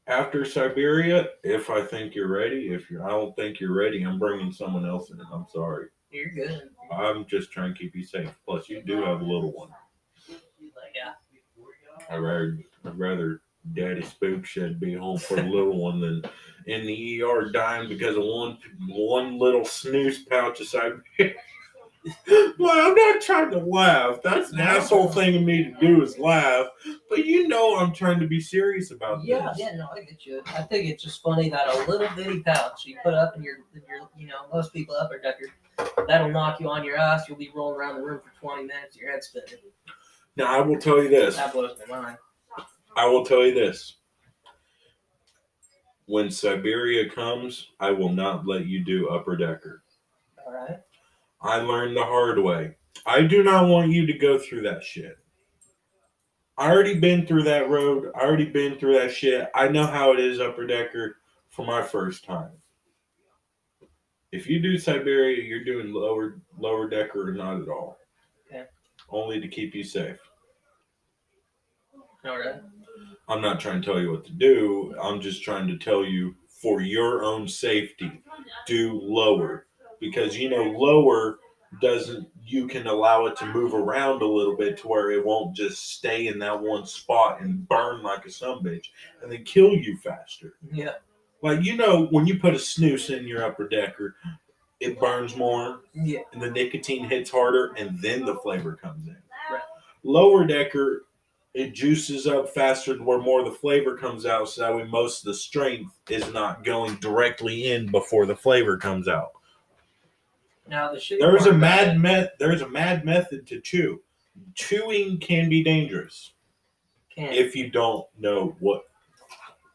S1: after Siberia, if I think you're ready, I don't think you're ready, I'm bringing someone else in. I'm sorry.
S2: You're good.
S1: I'm just trying to keep you safe. Plus, you do have a little one.
S2: Like, yeah.
S1: I'd rather Daddy Spook should be home for the little one than in the ER dying because of one little snooze pouch of Siberia. Well, I'm not trying to laugh. That's an asshole thing of me to do is laugh. But you know I'm trying to be serious about
S2: Yeah,
S1: this.
S2: yeah, no, I get you. I think it's just funny that a little bitty pouch you put up in your most people upper decker, that'll knock you on your ass. You'll be rolling around the room for 20 minutes, your head's spinning.
S1: Now, I will tell you this.
S2: That blows my mind.
S1: I will tell you this. When Siberia comes, I will not let you do upper decker.
S2: All right.
S1: I learned the hard way. I do not want you to go through that shit. I already been through that road. I already been through that shit. I know how it is upper decker for my first time. If you do Siberia, you're doing lower decker or not at all.
S2: Okay.
S1: Only to keep you safe.
S2: All right.
S1: I'm not trying to tell you what to do. I'm just trying to tell you for your own safety, do lower. Because lower doesn't you can allow it to move around a little bit to where it won't just stay in that one spot and burn like a sumbitch and then kill you faster.
S2: Yeah.
S1: Like when you put a snooze in your upper decker, it burns more
S2: Yeah.
S1: and the nicotine hits harder and then the flavor comes in.
S2: Right.
S1: Lower decker, it juices up faster to where more of the flavor comes out, so that way most of the strength is not going directly in before the flavor comes out.
S2: Now the shitty
S1: There's
S2: part
S1: a
S2: about
S1: mad method to chew. Chewing can be dangerous if you don't know what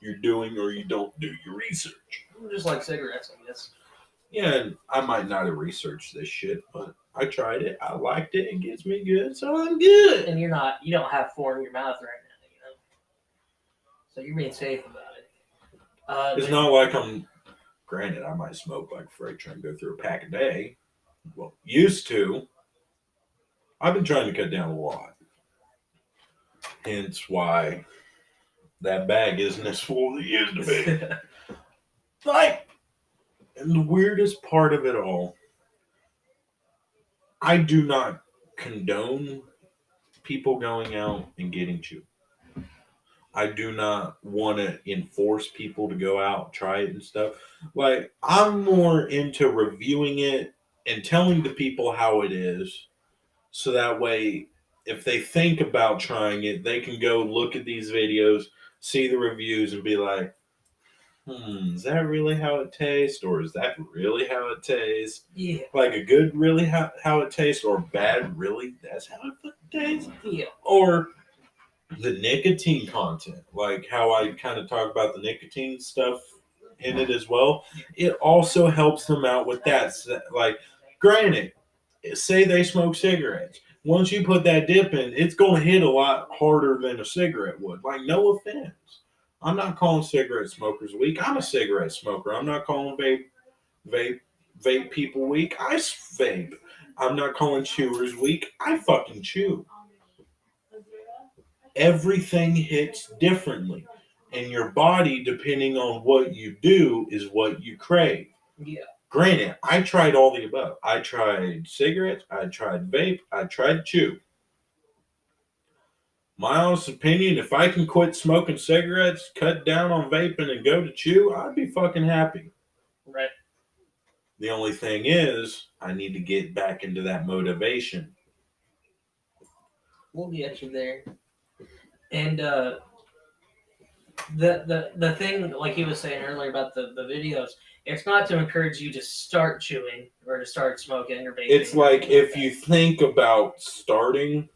S1: you're doing or you don't do your research.
S2: just like cigarettes, I guess.
S1: Yeah, and I might not have researched this shit, but I tried it. I liked it. It gets me good, so I'm good.
S2: And you don't have four in your mouth right now, so you're being safe about it.
S1: It's not like I'm. Granted, I might smoke like a freight train, go through a pack a day. Well, used to. I've been trying to cut down a lot. Hence why that bag isn't as full as it used to be. Like, and the weirdest part of it all, I do not condone people going out and getting chewed. I do not want to enforce people to go out, try it and stuff. Like, I'm more into reviewing it and telling the people how it is. So that way, if they think about trying it, they can go look at these videos, see the reviews, and be like, is that really how it tastes? Or is that really how it tastes?
S2: Yeah.
S1: Like a good really how it tastes, or bad really? That's how it fucking tastes?
S2: Yeah.
S1: Or the nicotine content, like how I kind of talk about the nicotine stuff in it as well. It also helps them out with that. So, like, granted, say they smoke cigarettes. Once you put that dip in, it's going to hit a lot harder than a cigarette would. Like, no offense. I'm not calling cigarette smokers weak. I'm a cigarette smoker. I'm not calling vape people weak. I vape. I'm not calling chewers weak. I fucking chew. Everything hits differently. And your body, depending on what you do, is what you crave.
S2: Yeah.
S1: Granted, I tried all the above. I tried cigarettes, I tried vape, I tried chew. My honest opinion, if I can quit smoking cigarettes, cut down on vaping, and go to chew, I'd be fucking happy.
S2: Right.
S1: The only thing is, I need to get back into that motivation.
S2: We'll get you there. And the thing, like he was saying earlier about the videos, it's not to encourage you to start chewing or to start smoking or vaping.
S1: It's like if you think about starting,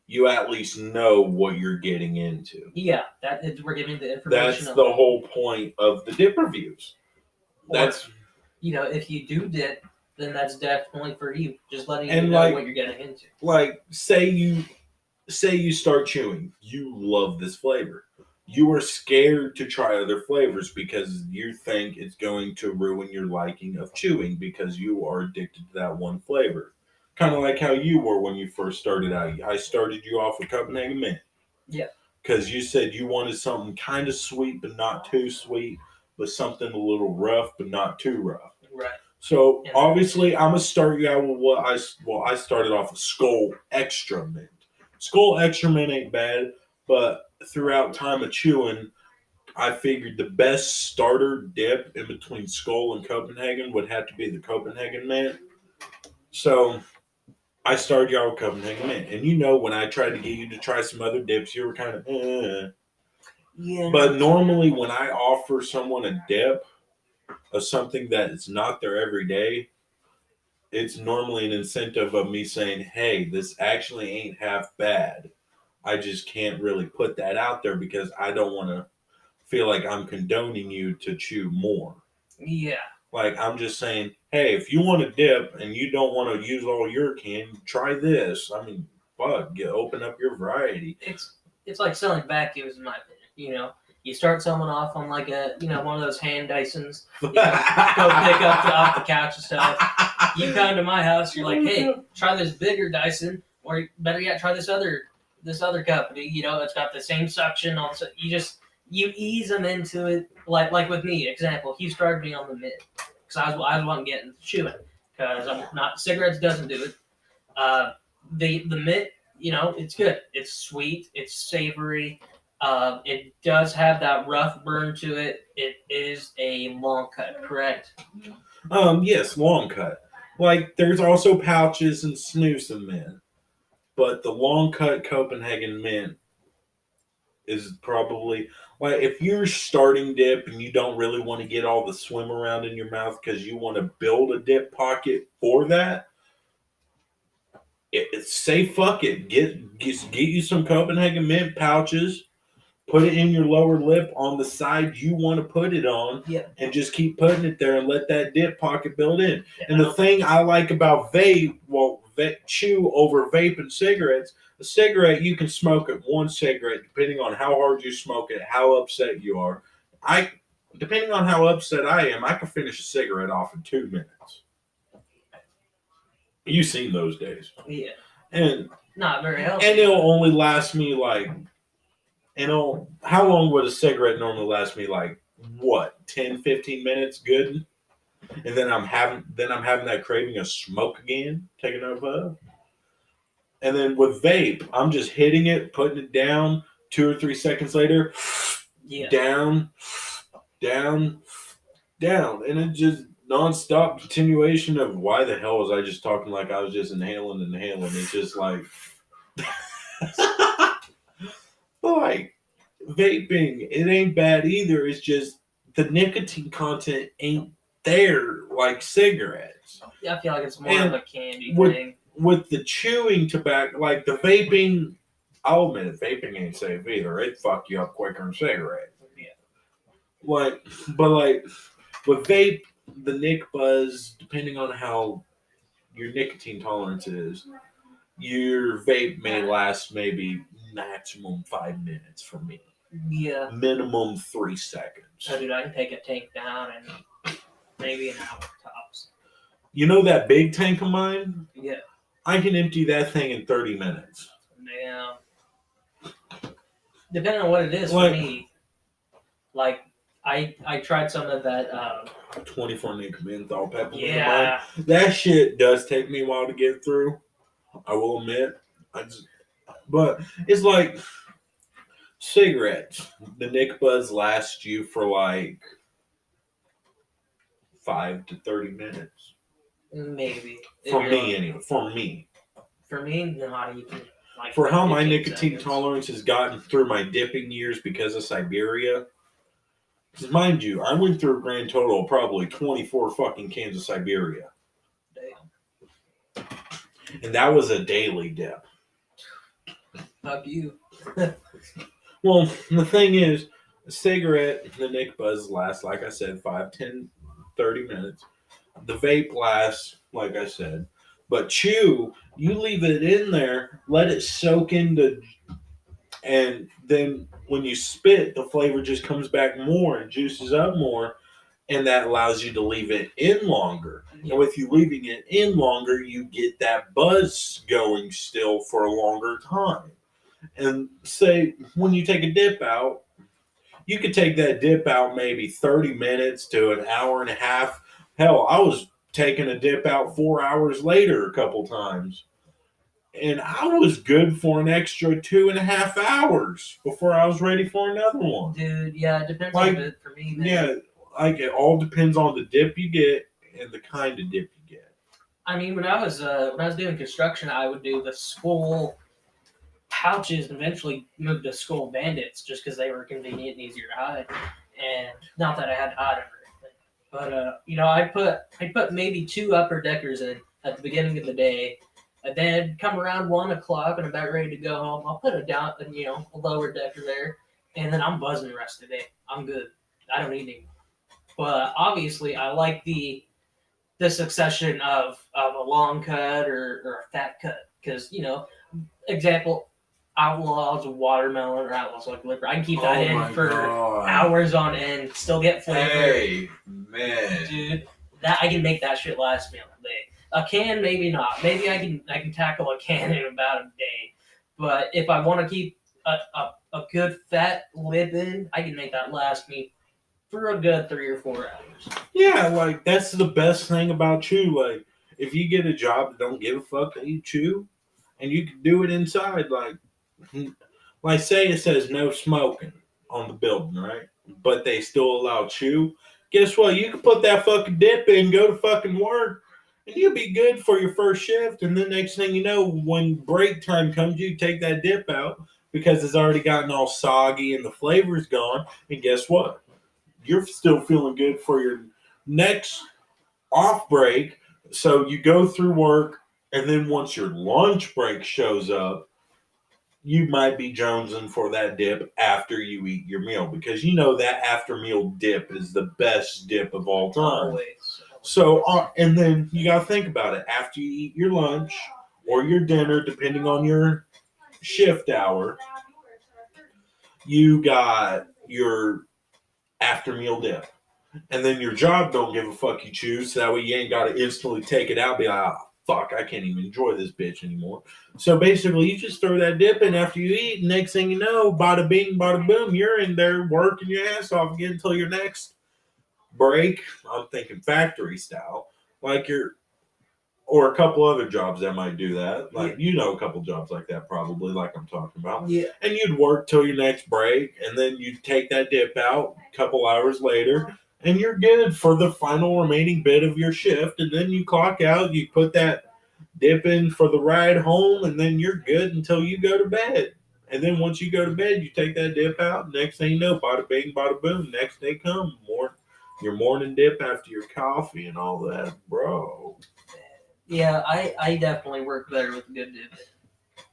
S1: you at least know what you're getting into.
S2: Yeah, we're giving the information.
S1: That's the whole point of the dip reviews. That's
S2: if you do dip, then that's definitely for you. Just letting you
S1: and
S2: know what you're getting into.
S1: Like, say you start chewing, you love this flavor. You are scared to try other flavors because you think it's going to ruin your liking of chewing because you are addicted to that one flavor. Kind of like how you were when you first started out. I started you off with Copenhagen Mint.
S2: Yeah.
S1: Because you said you wanted something kind of sweet but not too sweet, but something a little rough but not too rough.
S2: Right.
S1: So obviously, I'm gonna start you out with what I started off with Skull Extra Mint. Skull Extra Mint ain't bad, but throughout time of chewing, I figured the best starter dip in between Skull and Copenhagen would have to be the Copenhagen Mint. So I started you out with Copenhagen Mint, and when I tried to get you to try some other dips, you were kind of
S2: Yeah.
S1: But normally, when I offer someone a dip of something that is not their everyday, it's normally an incentive of me saying, hey, this actually ain't half bad. I just can't really put that out there because I don't want to feel like I'm condoning you to chew more.
S2: Yeah.
S1: Like, I'm just saying, hey, if you want to dip and you don't want to use all your can, try this. I mean, fuck, open up your variety.
S2: It's like selling vacuums, in my opinion. You know, you start someone off on like a one of those hand Dysons. You go pick up off the couch and stuff. You come to my house, you're like, hey, try this bigger Dyson, or better yet, try this other company. You know, it's got the same suction. Also, you ease them into it. Like with me, example, he started me on the mid because I was wanting to get into chewing because I'm not cigarettes doesn't do it. The mint, it's good. It's sweet. It's savory. It does have that rough burn to it. It is a long cut, correct?
S1: Yes, long cut. Like there's also pouches and snus in mint, but the long cut Copenhagen mint is probably like if you're starting dip and you don't really want to get all the swim around in your mouth because you want to build a dip pocket for that. Say fuck it. Get you some Copenhagen mint pouches. Put it in your lower lip on the side you want to put it on, and just keep putting it there and let that dip pocket build in. Yeah. And the thing I like about chew over vape and cigarettes, a cigarette you can smoke it one cigarette depending on how hard you smoke it, how upset you are. Depending on how upset I am, I can finish a cigarette off in 2 minutes. You've seen those days.
S2: Yeah.
S1: And
S2: not very healthy.
S1: And it'll only last me like, how long would a cigarette normally last me? Like, what, 10, 15 minutes good? And then I'm having that craving of smoke again, taking a puff. And then with vape, I'm just hitting it, putting it down, 2 or 3 seconds later, down, down, down. And it just nonstop continuation of why the hell was I just talking like I was just inhaling. It's just like, like vaping, it ain't bad either. It's just the nicotine content ain't there like cigarettes.
S2: Yeah, I feel like it's more of a candy thing.
S1: With the chewing tobacco, like the vaping, I'll admit it, vaping ain't safe either. It fuck you up quicker than cigarettes. Yeah. But with vape, the Nick Buzz, depending on how your nicotine tolerance is, your vape may last maybe maximum 5 minutes for me.
S2: Yeah.
S1: Minimum 3 seconds.
S2: So, dude, I can take a tank down in maybe an hour tops.
S1: You know that big tank of mine?
S2: Yeah.
S1: I can empty that thing in 30 minutes.
S2: Damn. Depending on what it is for me, like, I tried some of that
S1: 24 nickel menthol peppermint.
S2: Yeah.
S1: That shit does take me a while to get through. I will admit. But it's like cigarettes. The Nick Buzz lasts you for like 5 to 30 minutes.
S2: Maybe.
S1: For me, anyway. For me.
S2: For me, not even. Like
S1: for how my nicotine tolerance has gotten through my dipping years because of Siberia. Because mind you, I went through a grand total of probably 24 fucking cans of Siberia.
S2: Damn.
S1: And that was a daily dip.
S2: Fuck you.
S1: Well, the thing is, a cigarette, the Nick Buzz lasts, like I said, 5, 10, 30 minutes. The vape lasts, like I said. But chew, you leave it in there, let it soak into, and then when you spit, the flavor just comes back more and juices up more, and that allows you to leave it in longer. Yeah. And with you leaving it in longer, you get that buzz going still for a longer time. And say, when you take a dip out, you could take that dip out maybe 30 minutes to an hour and a half. Hell, I was taking a dip out 4 hours later a couple times. And I was good for an extra 2.5 hours before I was ready for another one.
S2: Dude, yeah, it depends on it for me, man.
S1: Yeah, like it all depends on the dip you get and the kind of dip you get.
S2: I mean, when I was doing construction, I would do the Skull pouches and eventually moved to Skull Bandits just because they were convenient and easier to hide. And not that I had to hide them. But I put maybe 2 upper deckers in at the beginning of the day, and then come around 1 o'clock and I'm about ready to go home. I'll put a lower decker there, and then I'm buzzing the rest of the day. I'm good. I don't need any. But obviously, I like the succession of a long cut or a fat cut because example, Outlaws watermelon or Outlaws like liquor. I can keep that in for
S1: God.
S2: hours on end, still get flavor.
S1: Hey, man.
S2: Dude, that I can make that shit last me all day. A can, maybe not. Maybe I can tackle a can in about a day. But if I want to keep a good fat lip in, I can make that last me for a good 3 or 4 hours.
S1: Yeah, like that's the best thing about chew. Like if you get a job that don't give a fuck that you chew, and you can do it inside, like say it says no smoking on the building, right? But they still allow chew. Guess what? You can put that fucking dip in, go to fucking work, and you'll be good for your first shift. And then next thing you know, when break time comes, you take that dip out because it's already gotten all soggy and the flavor's gone. And guess what? You're still feeling good for your next off break. So you go through work, and then once your lunch break shows up, you might be jonesing for that dip after you eat your meal because you know that after meal dip is the best dip of all time.
S2: Always.
S1: So, and then you got to think about it after you eat your lunch or your dinner, depending on your shift hour. You got your after meal dip. And then your job don't give a fuck you choose. So that way you ain't got to instantly take it out and be like, oh, fuck, I can't even enjoy this bitch anymore. So basically, you just throw that dip in after you eat. And next thing you know, bada bing, bada boom, you're in there working your ass off again until your next break. I'm thinking factory style. Or a couple other jobs that might do that. Like, you know, a couple jobs like that probably, like I'm talking about.
S2: Yeah.
S1: And you'd work till your next break, and then you'd take that dip out a couple hours later, and you're good for the final remaining bit of your shift. And then you clock out, you put that dip in for the ride home, and then you're good until you go to bed. And then once you go to bed, you take that dip out. Next thing you know, bada bing, bada boom. Next day come, your morning dip after your coffee and all that, bro.
S2: Yeah, I definitely work better with a good dip.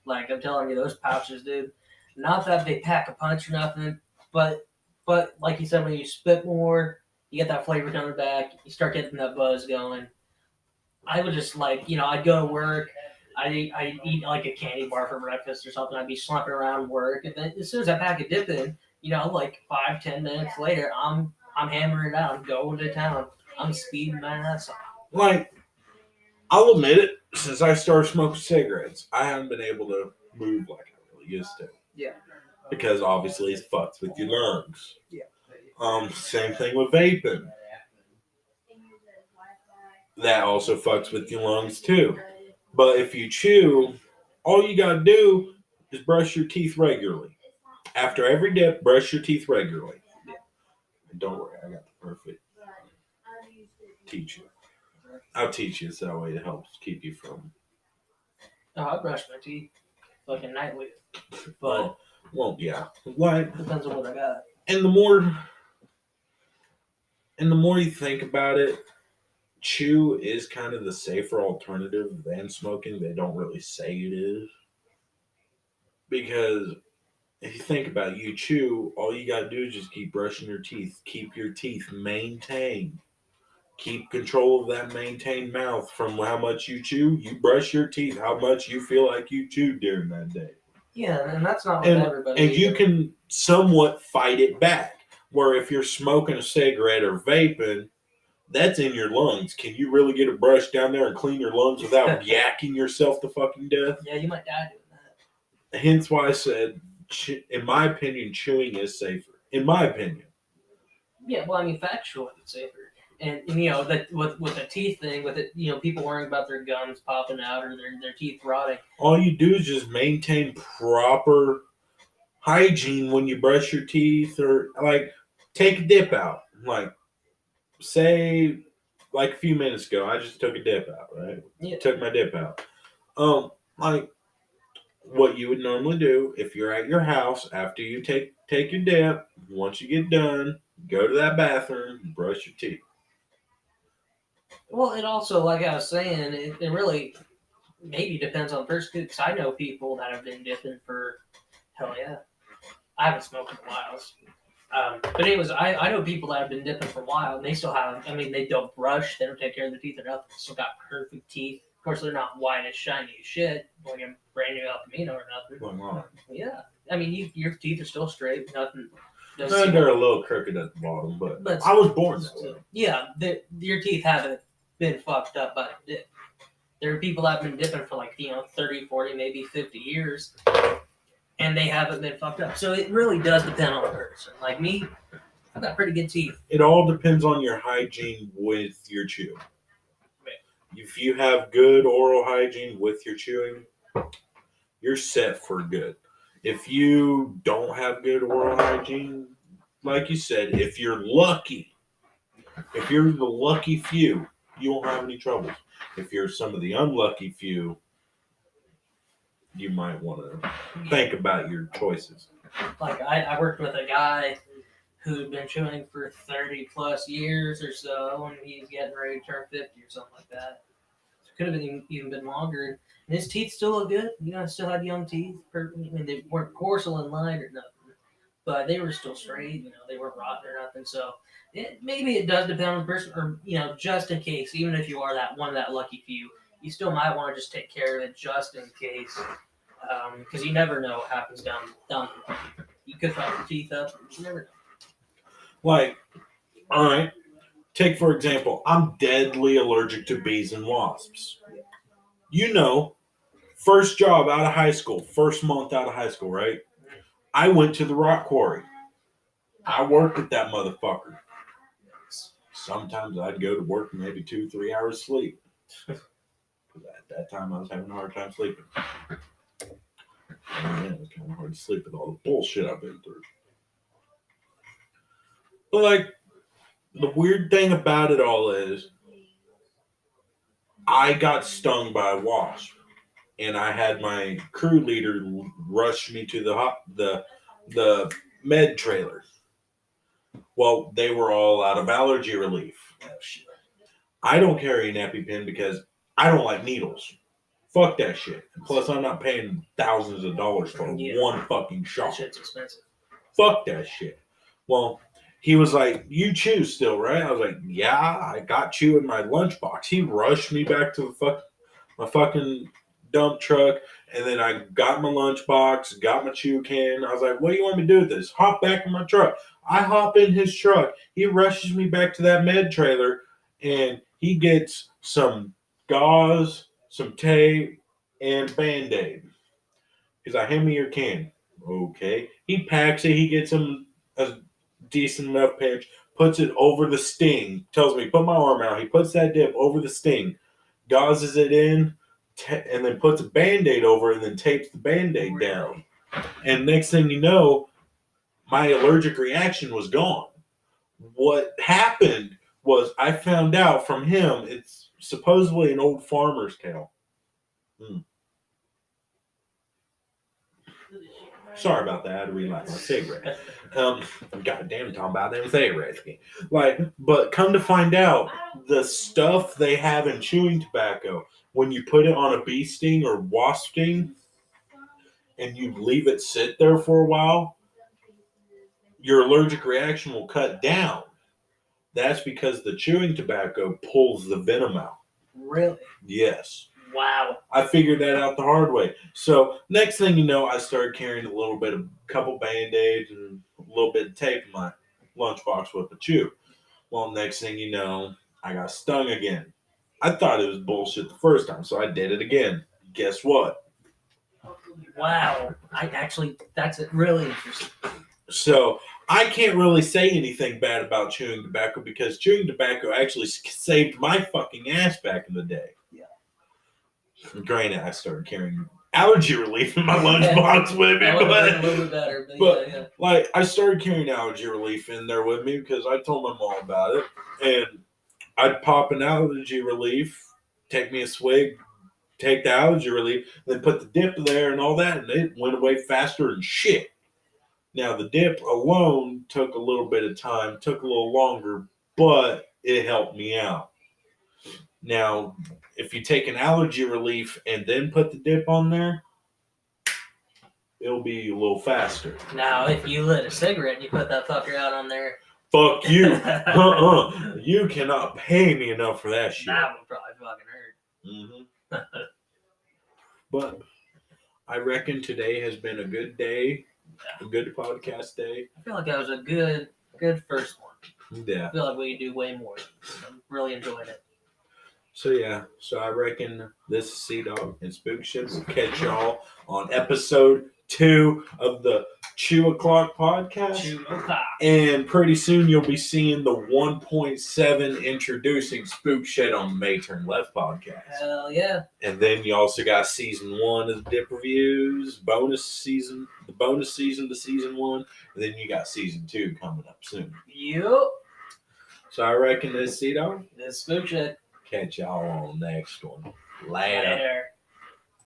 S2: Like I'm telling you, those pouches, dude. Not that they pack a punch or nothing, but like you said, when you spit more, you get that flavor coming back. You start getting that buzz going. I would just I'd go to work. I'd eat like a candy bar for breakfast or something. I'd be slumping around work, and then as soon as I pack a dip in, like 5-10 minutes later, I'm hammering it out. I'm going to town. I'm speeding my ass off.
S1: Like, I'll admit it, since I started smoking cigarettes, I haven't been able to move like I really used to.
S2: Yeah.
S1: Because obviously it fucks with your lungs.
S2: Yeah.
S1: Same thing with vaping. That also fucks with your lungs too. But if you chew, all you gotta do is brush your teeth regularly. After every dip, brush your teeth regularly. And don't worry, I got the perfect teach you. I'll teach you so that way it helps keep you from.
S2: No, I brush my teeth like a nightly, but
S1: well, yeah, like
S2: depends on what I got.
S1: And the more you think about it, chew is kind of the safer alternative than smoking. They don't really say it is because if you think about it, you chew, all you gotta do is just keep brushing your teeth, keep your teeth maintained. Keep control of that maintained mouth from how much you chew. You brush your teeth, how much you feel like you chewed during that day.
S2: Yeah, and that's not with everybody.
S1: And you can somewhat fight it back. Where if you're smoking a cigarette or vaping, that's in your lungs. Can you really get a brush down there and clean your lungs without yakking yourself to fucking death?
S2: Yeah, you might die doing that.
S1: Hence why I said, in my opinion, chewing is safer. In my opinion.
S2: Yeah, well, I mean, factually, it's safer. And that with the teeth thing, with it, people worrying about their gums popping out or their teeth rotting.
S1: All you do is just maintain proper hygiene when you brush your teeth, or like take a dip out. Like say, like a few minutes ago, I just took a dip out. Right?
S2: Yeah.
S1: Took my dip out. Like what you would normally do if you're at your house after you take your dip. Once you get done, go to that bathroom, and brush your teeth.
S2: Well, it also, like I was saying, it really maybe depends on the person, because I know people that have been dipping for, hell yeah. I haven't smoked in a while. But anyways, I know people that have been dipping for a while, and they still have, they don't brush, they don't take care of their teeth or nothing, they still got perfect teeth, course, they're not white as shiny as shit, like a brand new El Camino or nothing.
S1: Going on.
S2: Yeah, I mean, your teeth are still straight. Nothing.
S1: They're a little crooked at the bottom, but
S2: But-
S1: I was born that way.
S2: Yeah, your teeth haven't been fucked up by the dip. There are people that have been dipping for 30, 40, maybe 50 years, and they haven't been fucked up. So it really does depend on the person. Like me, I've got pretty good teeth.
S1: It all depends on your hygiene with your chew. If you have good oral hygiene with your chewing, you're set for good. If you don't have good oral hygiene, like you said, if you're lucky, if you're the lucky few, you won't have any troubles. If you're some of the unlucky few, you might want to think about your choices.
S2: Like I worked with a guy who'd been chewing for 30 plus years or so, and he's getting ready to turn 50 or something like that. So it could have been even been longer. And his teeth still look good. Still had young teeth. I mean, they weren't porcelain lined or nothing, but they were still straight. They weren't rotten or nothing. So maybe it does depend on the person, or just in case, even if you are that one of that lucky few, you still might want to just take care of it just in case, because you never know what happens down the line. You could fuck your teeth up. You never know.
S1: Like, all right, take for example, I'm deadly allergic to bees and wasps. First job out of high school, first month out of high school, right? I went to the rock quarry. I worked at that motherfucker. Sometimes I'd go to work maybe 2-3 hours sleep. At that time, I was having a hard time sleeping. Man, it was kind of hard to sleep with all the bullshit I've been through. But the weird thing about it all is, I got stung by a wasp, and I had my crew leader rush me to the med trailer. Well, they were all out of allergy relief.
S2: Oh, shit.
S1: I don't carry an EpiPen because I don't like needles. Fuck that shit. Plus, I'm not paying thousands of dollars for one fucking
S2: That
S1: shot.
S2: shit's expensive.
S1: Fuck that shit. Well, he was like, "You chew still, right?" I was like, "Yeah, I got chew in my lunchbox." He rushed me back to my fucking dump truck, and then I got my lunchbox, got my chew can. I was like, "What do you want me to do with this?" Hop back in my truck. I hop in his truck. He rushes me back to that med trailer, and he gets some gauze, some tape, and Band-Aid. He's like, "Hand me your can." Okay. He packs it. He gets him a decent enough pinch, puts it over the sting, tells me, "Put my arm out." He puts that dip over the sting, gauzes it in, and then puts a Band-Aid over it, and then tapes the Band-Aid down. And next thing you know, my allergic reaction was gone. What happened was, I found out from him, it's supposedly an old farmer's tale. Sorry about that. I had to relight my cigarette. Goddamn, talking about them cigarettes. But come to find out, the stuff they have in chewing tobacco, when you put it on a bee sting or wasp sting, and you leave it sit there for a while, your allergic reaction will cut down. That's because the chewing tobacco pulls the venom out.
S2: Really?
S1: Yes.
S2: Wow.
S1: I figured that out the hard way. So next thing you know, I started carrying a couple Band-Aids and a little bit of tape in my lunchbox with the chew. Well, next thing you know, I got stung again. I thought it was bullshit the first time, so I did it again. Guess what?
S2: Wow. That's really interesting.
S1: So I can't really say anything bad about chewing tobacco, because chewing tobacco actually saved my fucking ass back in the day.
S2: Yeah.
S1: Granted, I started carrying allergy relief in my lunchbox with me,
S2: That would have been a little bit better.
S1: but I started carrying allergy relief in there with me because I told my mom about it, and I'd pop an allergy relief, take me a swig, take the allergy relief, then put the dip there and all that, and it went away faster than shit. Now, the dip alone took a little bit of time, took a little longer, but it helped me out. Now, if you take an allergy relief and then put the dip on there, it'll be a little faster.
S2: Now, if you lit a cigarette and you put that fucker out on there,
S1: fuck you. You cannot pay me enough for that shit.
S2: That would probably fucking hurt.
S1: Mm-hmm. But I reckon today has been a good day, a good podcast day.
S2: I feel like that was a good first one.
S1: Yeah.
S2: I feel like we could do way more. I'm really enjoying it.
S1: So yeah, so I reckon this is Sea Dog and Spook Shit. We'll catch y'all on episode 2 of the 2 o'clock podcast. And pretty soon you'll be seeing the 1.7 introducing Spook Shit on May Turn Left podcast.
S2: Hell yeah.
S1: And then you also got season 1 of the Dip Reviews, the bonus season to season 1. And then you got season 2 coming up soon.
S2: Yup.
S1: So I reckon this Sea Dog.
S2: This Spook Shit.
S1: Catch y'all on the next one. Later.